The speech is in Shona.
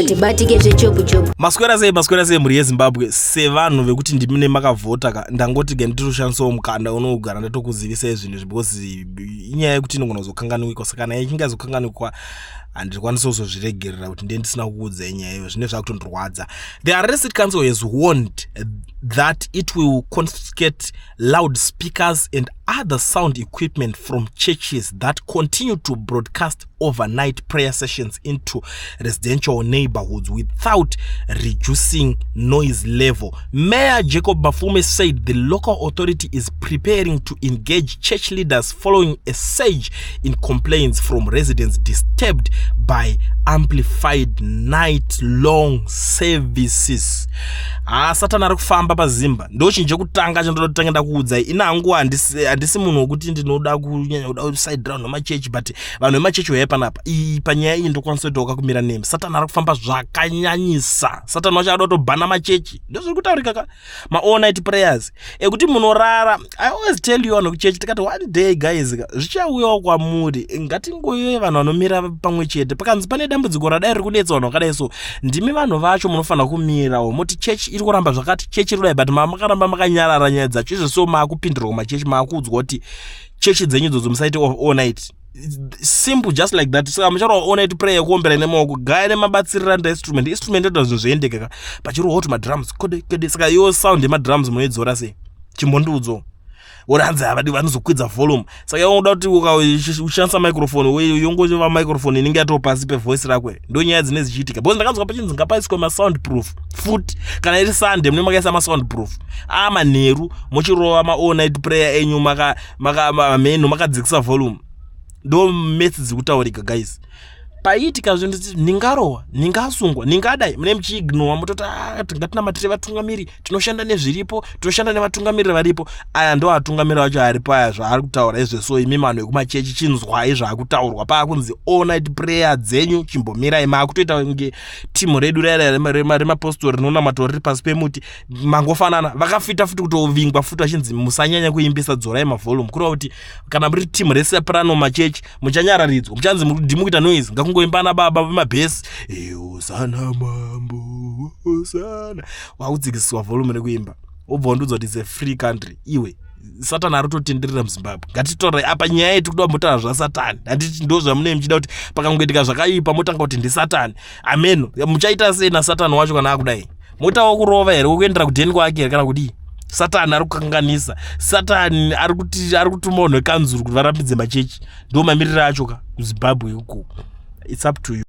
atibatike zvechopu chopu. Maswera sei muri yeZimbabwe sevanhu vekuti ndimune makavhota ndangoti genditoshandisawo mukanda unogara ndatokuzivisai zvinhu because inyaya yekuti inogona kuzokanganwikwa saka kana ichinge yazokanganwikwa handikwanisa kuzozviregerera kuti ndiye ndisina kuudza inyaya iyo zvine zvakutondorwadza. The arrested council has warned that it will confiscate loudspeakers and other sound equipment from churches that continue to broadcast overnight prayer sessions into residential neighborhoods without reducing noise level. Mayor Jacob Bafume said the local authority is preparing to engage church leaders following a surge in complaints from residents disturbed by amplified night-long services. Satana ari kufamba pazimba ndochinje kutanga chandotanga ndakuudzai inangu handisi munhu wekuti ndinoda kunyanya kuda side round nemachechi but vanhu vemachechi vaya panapa panyaya iyi ndokwanisa kuti wakakumira nemi. Satana ari kufamba zvakanyanyisa. Satana wacho ada kutobhana machechi ndozviri kutaurika all night prayers ekuti munorara. I always tell you vanhu kuchechi tikati one day guys zvichauyawo kwamuri ngatingoive vanhu vanomira pamwe chete pakanzi pane dambudziko radai riri kunetsa vanhu vakadai so ndimi vanhu vacho munofanira kumirawo moti chechi iri kuramba zvakati chechi iri kudai but makaramba makanyarara nyaya dzacho izvo so maakupindura kumachechi maakuudzwa kuti chechi dzenyu idzodzo musaite all night. Simple just like that. Saka mucharo all night prayer kuombera nemaoko gaya nemabatsirira instrument ndo zvinhu zvoendeka pachiro hot madrums kode saka yo sound yemadrums munoidzora sei chimbondudzo oranze avadi vanozokwidza volume saka unoda kuti ushandisa microphone yongova microphone inenge yato pasi pevoice rakwe ndo nyaya dzine zichiitika because ndakanzwa pachinzi ngapaiswe masoundproof foot kana iri Sunday mune makaisa masoundproof manheru muchirova all night prayer enyu mamenhu makadzikisa volume ndo message dzikutaurika guys. Paitika zvinhu ningarowa ningasungwa ningadai mune muchiignore mutoti ngatinamatirei vatungamiri tinoshanda nezviripo tinoshanda nevatungamiri varipo. Aya ndo atungamiri vacho aripo aya zvaari kutaura izve so imi vanhu vekumachechi chinzwai zvaakutaurwa paakunzi all night prayer dzenyu chimbomirai maakutoita kunge timu redu remapostori rinonamato riri pasi pemuti mangofanana vakafita futi kutovingwa futi vachinzi musanyanya kuimbisa dzorai mavolume kureva kuti kana muri timu resoprano machechi muchanyararidzwa muchanzi ndimukuita noise kungoimbana baba vemabhesi usana mambo usana wakudzikiswa volume rekuimba obva ndudzo kuti it's a free country. Iwe Satana ari kutotenderera muZimbabwe ngatitore apa nyaya yetu kuda mutana zvasatani handiti ndo zvamune muchida kuti pakangoitika zvakaipa motanga kuti ndisatani amen. Muchaita sei naSatani wacho kana akudai motawo kurova here kuendera kudheni kwake kana kudi Satani ari kukanganisa. Satani ari kutuma vanhu vekanzuru kuti varambidze machechi ndo mamiriro acho ka kuZimbabwe uko. It's up to you.